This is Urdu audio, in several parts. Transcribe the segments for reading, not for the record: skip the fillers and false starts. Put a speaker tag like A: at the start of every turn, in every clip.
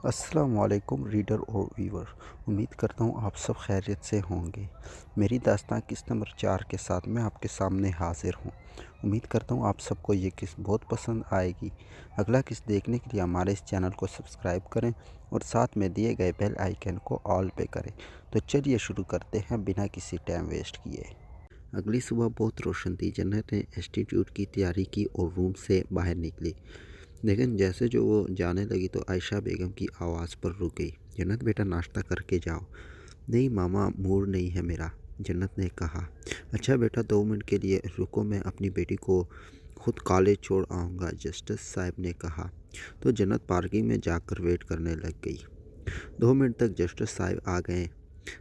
A: السلام علیکم ریڈر اور ویور، امید کرتا ہوں آپ سب خیریت سے ہوں گے۔ میری داستان قسط نمبر 4 کے ساتھ میں آپ کے سامنے حاضر ہوں۔ امید کرتا ہوں آپ سب کو یہ قسط بہت پسند آئے گی۔ اگلا قسط دیکھنے کے لیے ہمارے اس چینل کو سبسکرائب کریں اور ساتھ میں دیے گئے بیل آئیکن کو آل پہ کریں۔ تو چلیے شروع کرتے ہیں بنا کسی ٹائم ویسٹ کیے۔ اگلی صبح بہت روشن تھی۔ جنت نے انسٹیٹیوٹ کی تیاری کی اور روم سے باہر نکلی، لیکن جیسے جو وہ جانے لگی تو عائشہ بیگم کی آواز پر رک گئی۔ جنت بیٹا ناشتہ کر کے جاؤ۔ نہیں ماما، موڈ نہیں ہے میرا، جنت نے کہا۔ اچھا بیٹا 2 منٹ کے لیے رکو، میں اپنی بیٹی کو خود کالج چھوڑ آؤں گا، جسٹس صاحب نے کہا۔ تو جنت پارکنگ میں جا کر ویٹ کرنے لگ گئی۔ 2 منٹ تک جسٹس صاحب آ گئے۔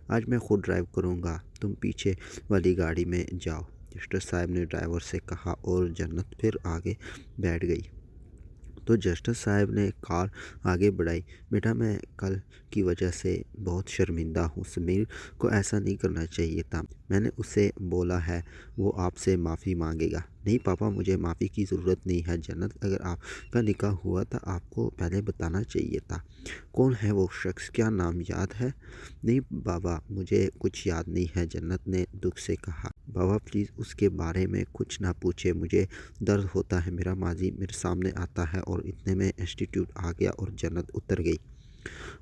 A: آج میں خود ڈرائیو کروں گا، تم پیچھے والی گاڑی میں جاؤ، جسٹس صاحب نے ڈرائیور سے کہا اور جنت پھر آگے بیٹھ گئی۔ تو جسٹس صاحب نے کار آگے بڑھائی۔ بیٹا میں کل کی وجہ سے بہت شرمندہ ہوں، سمیر کو ایسا نہیں کرنا چاہیے تھا، میں نے اسے بولا ہے، وہ آپ سے معافی مانگے گا۔ نہیں پاپا، مجھے معافی کی ضرورت نہیں ہے جنت، اگر آپ کا نکاح ہوا تھا آپ کو پہلے بتانا چاہیے تھا۔ کون ہے وہ شخص، کیا نام یاد ہے؟ نہیں بابا، مجھے کچھ یاد نہیں ہے، جنت نے دکھ سے کہا۔ بابا پلیز اس کے بارے میں کچھ نہ پوچھے، مجھے درد ہوتا ہے، میرا ماضی میرے سامنے آتا ہے۔ اور اتنے میں انسٹیٹیوٹ آ گیا اور جنت اتر گئی۔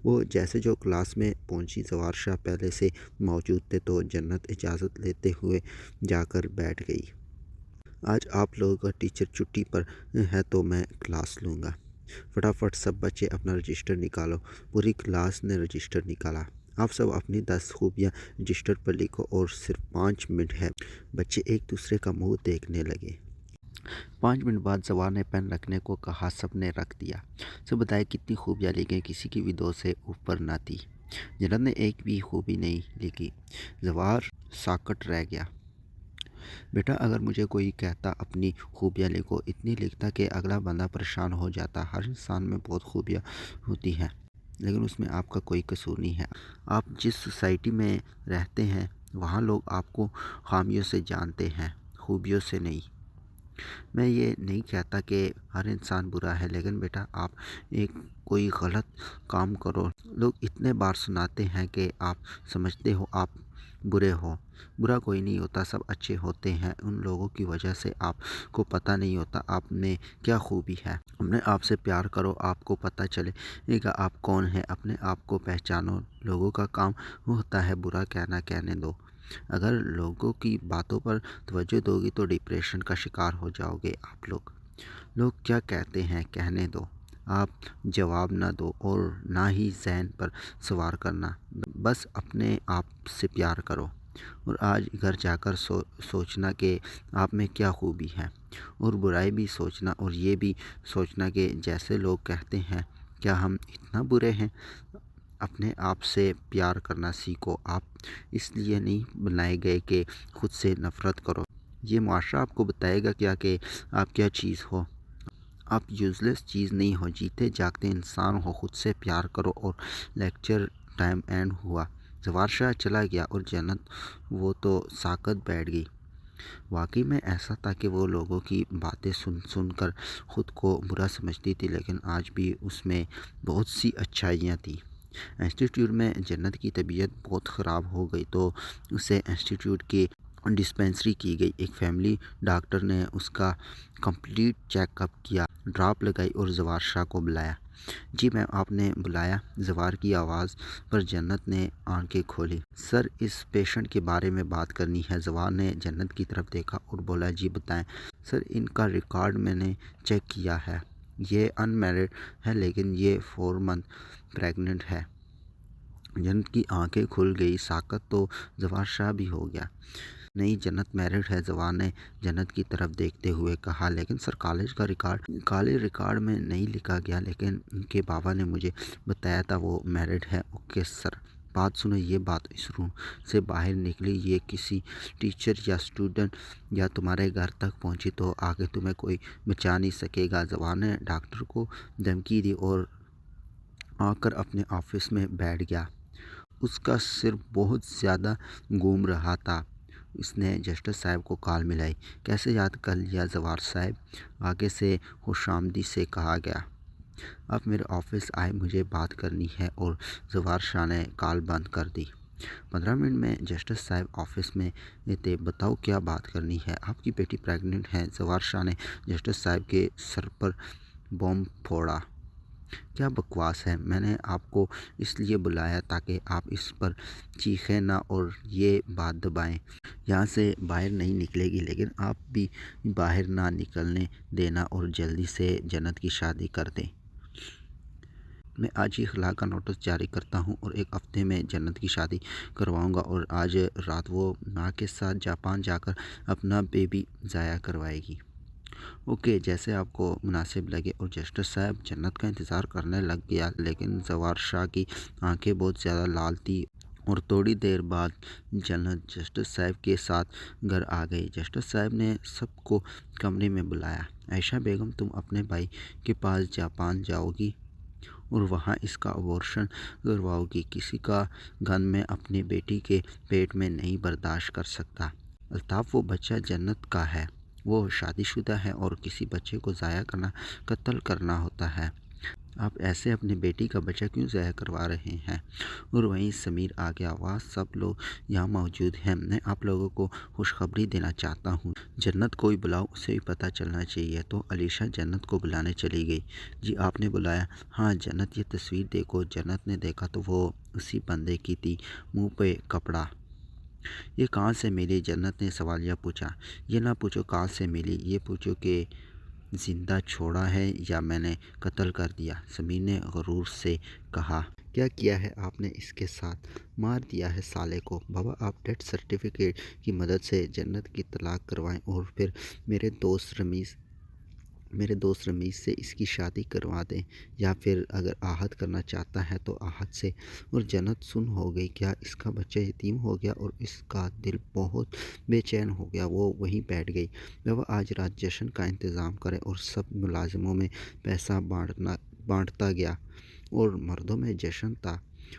A: وہ جیسے جو کلاس میں پہنچی، زوار شاہ پہلے سے موجود تھے، تو جنت اجازت لیتے ہوئے جا کر بیٹھ گئی۔ آج آپ لوگوں کا ٹیچر چھٹی پر ہے تو میں کلاس لوں گا۔ فٹافٹ سب بچے اپنا رجسٹر نکالو۔ پوری کلاس نے رجسٹر نکالا۔ آپ سب اپنی 10 خوبیاں رجسٹر پر لکھو اور صرف 5 منٹ ہے۔ بچے ایک دوسرے کا منہ دیکھنے لگے۔ 5 منٹ بعد زوار نے پین رکھنے کو کہا، سب نے رکھ دیا۔ سب بتائے کتنی خوبیاں لکھیں، کسی کی بھی 2 سے اوپر نہ تھی۔ جنت نے ایک بھی خوبی نہیں لکھی۔ زوار ساکت رہ گیا۔ بیٹا اگر مجھے کوئی کہتا اپنی خوبیاں لکھو، اتنی لکھتا کہ اگلا بندہ پریشان ہو جاتا۔ ہر انسان میں بہت خوبیاں ہوتی ہیں، لیکن اس میں آپ کا کوئی قصور نہیں ہے۔ آپ جس سوسائٹی میں رہتے ہیں وہاں لوگ آپ کو خامیوں سے جانتے ہیں، خوبیوں سے نہیں۔ میں یہ نہیں کہتا کہ ہر انسان برا ہے، لیکن بیٹا آپ کوئی غلط کام کرو، لوگ اتنے بار سناتے ہیں کہ آپ سمجھتے ہو آپ برے ہو۔ برا کوئی نہیں ہوتا، سب اچھے ہوتے ہیں، ان لوگوں کی وجہ سے آپ کو پتہ نہیں ہوتا آپ میں کیا خوبی ہے۔ اپنے آپ سے پیار کرو، آپ کو پتہ چلے گا آپ کون ہیں، اپنے آپ کو پہچانو۔ لوگوں کا کام ہوتا ہے برا کہنا، کہنے دو۔ اگر لوگوں کی باتوں پر توجہ دو گی تو ڈپریشن کا شکار ہو جاؤ گے آپ لوگ۔ لوگ کیا کہتے ہیں کہنے دو، آپ جواب نہ دو اور نہ ہی ذہن پر سوار کرنا، بس اپنے آپ سے پیار کرو۔ اور آج گھر جا کر سوچنا کہ آپ میں کیا خوبی ہے، اور برائی بھی سوچنا، اور یہ بھی سوچنا کہ جیسے لوگ کہتے ہیں کیا ہم اتنا برے ہیں۔ اپنے آپ سے پیار کرنا سیکھو، آپ اس لیے نہیں بنائے گئے کہ خود سے نفرت کرو۔ یہ معاشرہ آپ کو بتائے گا کیا کہ آپ کیا چیز ہو۔ آپ یوز لیس چیز نہیں ہو، جیتے جاگتے انسان ہو۔ خود سے پیار کرو۔ اور لیکچر ٹائم اینڈ ہوا۔ زوار شاہ چلا گیا اور جنت وہ تو ساکت بیٹھ گئی۔ واقعی میں ایسا تھا کہ وہ لوگوں کی باتیں سن کر خود کو برا سمجھتی تھی، لیکن آج بھی اس میں بہت سی اچھائیاں تھیں۔ انسٹیٹیوٹ میں جنت کی طبیعت بہت خراب ہو گئی تو اسے انسٹیٹیوٹ کی ڈسپینسری کی گئی۔ ایک فیملی ڈاکٹر نے اس کا کمپلیٹ چیک اپ کیا، ڈراپ لگائی اور زوار شاہ کو بلایا۔ جی میم، آپ نے بلایا؟ زوار کی آواز پر جنت نے آنکھیں کھولی۔ سر، اس پیشنٹ کے بارے میں بات کرنی ہے۔ زوار نے جنت کی طرف دیکھا اور بولا، جی بتائیں۔ سر، ان کا ریکارڈ میں نے چیک کیا ہے، یہ ان میرڈ ہے لیکن یہ 4 منتھ پریگننٹ ہے۔ جنت کی آنکھیں کھل گئی۔ ساکت تو زوار شاہ بھی ہو گیا۔ نہیں، جنت میرڈ ہے، زوار نے جنت کی طرف دیکھتے ہوئے کہا۔ لیکن سر، کالج ریکارڈ میں نہیں لکھا گیا، لیکن ان کے بابا نے مجھے بتایا تھا وہ میرڈ ہے۔ اوکے سر، بات سنو۔ یہ بات اس روم سے باہر نکلی، یہ کسی ٹیچر یا اسٹوڈنٹ یا تمہارے گھر تک پہنچی تو آگے تمہیں کوئی بچا نہیں سکے گا۔ زوار نے ڈاکٹر کو دھمکی دی اور آ کر اپنے آفس میں بیٹھ گیا۔ اس کا سر بہت زیادہ گھوم رہا تھا۔ اس نے جسٹس صاحب کو کال ملائی۔ کیسے یاد کر لیا زوار صاحب؟ آگے سے خوش آمدید سے کہا گیا۔ آپ میرے آفس آئے، مجھے بات کرنی ہے، اور زوار شاہ نے کال بند کر دی۔ 15 منٹ میں جسٹس صاحب آفس میں تھے۔ بتاؤ کیا بات کرنی ہے؟ آپ کی بیٹی پریگننٹ ہے۔ زوار شاہ نے جسٹس صاحب کے سر پر بم پھوڑا۔ کیا بکواس ہے! میں نے آپ کو اس لیے بلایا تاکہ آپ اس پر چیخیں نہ اور یہ بات دبائیں۔ یہاں سے باہر نہیں نکلے گی، لیکن آپ بھی باہر نہ نکلنے دینا اور جلدی سے جنت کی شادی کر دیں۔ میں آج ہی خلا کا نوٹس جاری کرتا ہوں اور ایک ہفتے میں جنت کی شادی کرواؤں گا، اور آج رات وہ ماں کے ساتھ جاپان جا کر اپنا بیبی ضائع کروائے گی۔ اوکے، جیسے آپ کو مناسب لگے۔ اور جسٹس صاحب جنت کا انتظار کرنے لگ گیا، لیکن زوار شاہ کی آنکھیں بہت زیادہ لال تھیں، اور تھوڑی دیر بعد جنت جسٹس صاحب کے ساتھ گھر آ گئی۔ جسٹس صاحب نے سب کو کمرے میں بلایا۔ عائشہ بیگم، تم اپنے بھائی کے پاس جاپان جاؤ گی اور وہاں اس کا ابورشن کرواؤ گی۔ کسی کا غم میں اپنی بیٹی کے پیٹ میں نہیں برداشت کر سکتا۔ الطاف، وہ بچہ جنت کا ہے، وہ شادی شدہ ہے، اور کسی بچے کو ضائع کرنا قتل کرنا ہوتا ہے۔ آپ ایسے اپنی بیٹی کا بچہ کیوں ضائع کروا رہے ہیں؟ اور وہیں سمیر آ گیا۔ واہ، سب لوگ یہاں موجود ہیں، میں آپ لوگوں کو خوشخبری دینا چاہتا ہوں۔ جنت کو بھی بلاؤ، اسے بھی پتہ چلنا چاہیے۔ تو علیشہ جنت کو بلانے چلی گئی۔ جی، آپ نے بلایا؟ ہاں جنت، یہ تصویر دیکھو۔ جنت نے دیکھا تو وہ اسی بندے کی تھی، منہ پہ کپڑا۔ یہ کہاں سے ملی؟ جنت نے سوالیہ پوچھا۔ یہ نہ پوچھو کہاں سے ملی، یہ پوچھو کہ زندہ چھوڑا ہے یا میں نے قتل کر دیا، سمیر نے غرور سے کہا۔ کیا کیا ہے آپ نے اس کے ساتھ؟ مار دیا ہے سالے کو۔ بابا، آپ ڈیتھ سرٹیفکیٹ کی مدد سے جنت کی طلاق کروائیں اور پھر میرے دوست رمیز سے اس کی شادی کروا دیں، یا پھر اگر آہت کرنا چاہتا ہے تو آہت سے۔ اور جنت سن ہو گئی۔ کیا اس کا بچہ یتیم ہو گیا؟ اور اس کا دل بہت بے چین ہو گیا۔ وہ وہیں بیٹھ گئی۔ بابا، آج رات جشن کا انتظام کریں۔ اور سب ملازموں میں پیسہ بانٹتا گیا، اور مردوں میں جشن تھا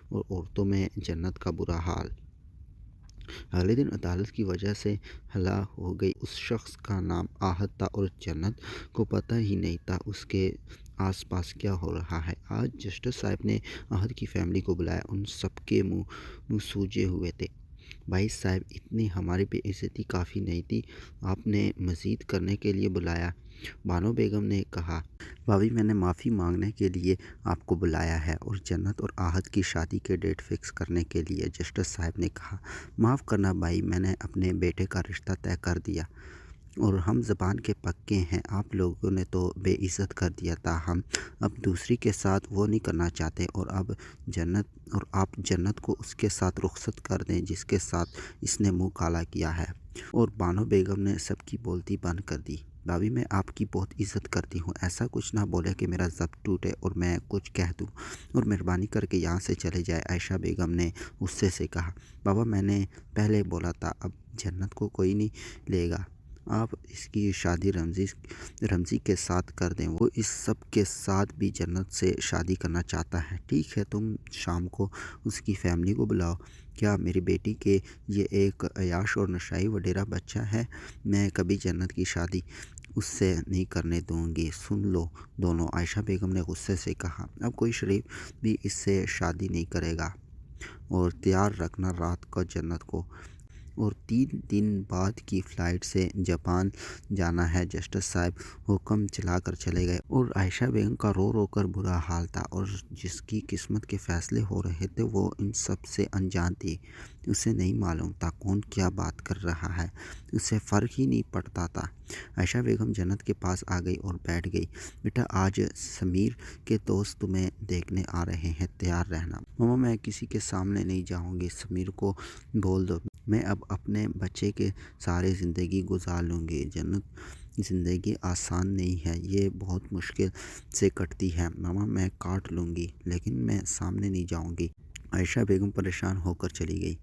A: اور عورتوں میں جنت کا برا حال۔ اگلے دن عدالت کی وجہ سے ہلا ہو گئی۔ اس شخص کا نام آہت تھا، اور جنت کو پتہ ہی نہیں تھا اس کے آس پاس کیا ہو رہا ہے۔ آج جسٹس صاحب نے آہت کی فیملی کو بلایا۔ ان سب کے منہ سوجے ہوئے تھے۔ بھائی صاحب، اتنی ہماری بے عزتی کافی نہیں تھی، آپ نے مزید کرنے کے لیے بلایا؟ بانو بیگم نے کہا۔ بھابھی، میں نے معافی مانگنے کے لیے آپ کو بلایا ہے، اور جنت اور آہت کی شادی کے ڈیٹ فکس کرنے کے لیے، جسٹس صاحب نے کہا۔ معاف کرنا بھائی، میں نے اپنے بیٹے کا رشتہ طے کر دیا، اور ہم زبان کے پکے ہیں۔ آپ لوگوں نے تو بے عزت کر دیا تھا، ہم اب دوسری کے ساتھ وہ نہیں کرنا چاہتے، اور آپ جنت کو اس کے ساتھ رخصت کر دیں جس کے ساتھ اس نے منہ کالا کیا ہے۔ اور بانو بیگم نے سب کی بولتی بند کر دی۔ بھابھی، میں آپ کی بہت عزت کرتی ہوں، ایسا کچھ نہ بولے کہ میرا ضبط ٹوٹے اور میں کچھ کہہ دوں، اور مہربانی کر کے یہاں سے چلے جائے، عائشہ بیگم نے غصے سے کہا۔ بابا، میں نے پہلے بولا تھا، اب جنت کو کوئی نہیں لے گا، آپ اس کی شادی رمزی کے ساتھ کر دیں، وہ اس سب کے ساتھ بھی جنت سے شادی کرنا چاہتا ہے۔ ٹھیک ہے، تم شام کو اس کی فیملی کو بلاؤ۔ کیا میری بیٹی کے یہ ایک عیاش اور نشائی وڈیرا بچہ ہے؟ میں کبھی جنت کی شادی اس سے نہیں کرنے دوں گی۔ سن لو دونوں، عائشہ بیگم نے غصے سے کہا۔ اب کوئی شریف بھی اس سے شادی نہیں کرے گا، اور تیار رکھنا رات کو جنت کو، اور 3 دن بعد کی فلائٹ سے جاپان جانا ہے۔ جسٹس صاحب حکم چلا کر چلے گئے، اور عائشہ بیگم کا رو رو کر برا حال تھا، اور جس کی قسمت کے فیصلے ہو رہے تھے وہ ان سب سے انجان تھی۔ اسے نہیں معلوم تھا کون کیا بات کر رہا ہے، اسے فرق ہی نہیں پڑتا تھا۔ عائشہ بیگم جنت کے پاس آ گئی اور بیٹھ گئی۔ بیٹا، آج سمیر کے دوست تمہیں دیکھنے آ رہے ہیں، تیار رہنا۔ ماما، میں کسی کے سامنے نہیں جاؤں گی، سمیر کو بول دو، میں اب اپنے بچے کے سارے زندگی گزار لوں گی۔ جنت، زندگی آسان نہیں ہے، یہ بہت مشکل سے کٹتی ہے۔ ماما، میں کاٹ لوں گی، لیکن میں سامنے نہیں جاؤں گی۔ عائشہ بیگم پریشان ہو کر چلی گئی۔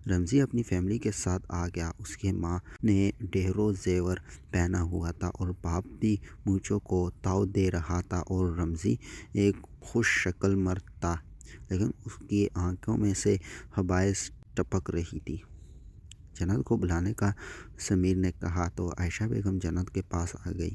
A: رمزی اپنی فیملی کے ساتھ آ گیا۔ اس کے ماں نے ڈھیروں زیور پہنا ہوا تھا، اور باپ بھی مونچھوں کو تاؤ دے رہا تھا، اور رمزی ایک خوش شکل مرد تھا، لیکن اس کی آنکھوں میں سے ہوائیں ٹپک رہی تھی۔ جنت کو بلانے کا سمیر نے کہا، تو عائشہ بیگم جنت کے پاس آ گئی۔